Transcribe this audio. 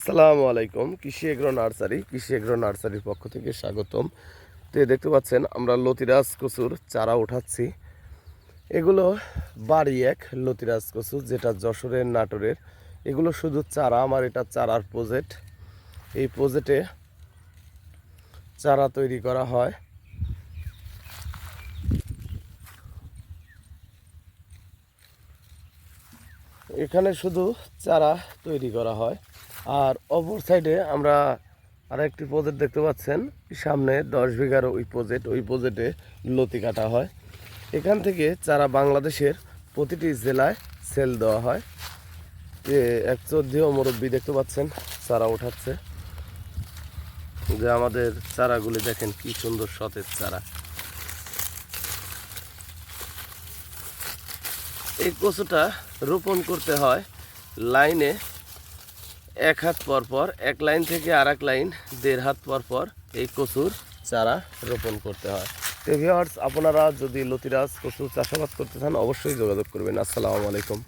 আসসালামু আলাইকুম। কৃষি এগ্রো নার্সারির পক্ষ থেকে স্বাগতম। তো দেখতে পাচ্ছেন আমরা লতিরাজ কচুর চারা উঠাচ্ছি। এগুলো বাড়ি এক লতিরাজ কচু, যেটা যশোরের নাটোরের। এগুলো শুধু চারা, আমার এটা চারার প্রজেক্ট। এই প্রজেক্টে চারা তৈরি করা হয়। এখানে শুধু চারা তৈরি করা হয়। আর অপর সাইডে আমরা আরেকটি প্রজেক্ট দেখতে পাচ্ছেন, সামনে 10 বিঘার ওই প্রজেক্টে লতি কাটা হয়। এখান থেকে চারা বাংলাদেশের প্রতিটি জেলায় সেল দেওয়া হয়। এক চৌদ্দীয় মুরব্বী দেখতে পাচ্ছেন চারা উঠাচ্ছে। যে আমাদের চারাগুলি দেখেন কি সুন্দর সতেজ চারা। এই কচুটা রোপণ করতে হয় লাইনে 1 হাত পর পর, এক লাইন থেকে আর এক লাইন 1.5 হাত পর পর এই কচুর চারা রোপণ করতে হয়। তো ভিউয়ার্স, আপনারা যদি লতিরাজ কচু চাষাবাদ করতে চান অবশ্যই যোগাযোগ করবেন। আসসালামু আলাইকুম।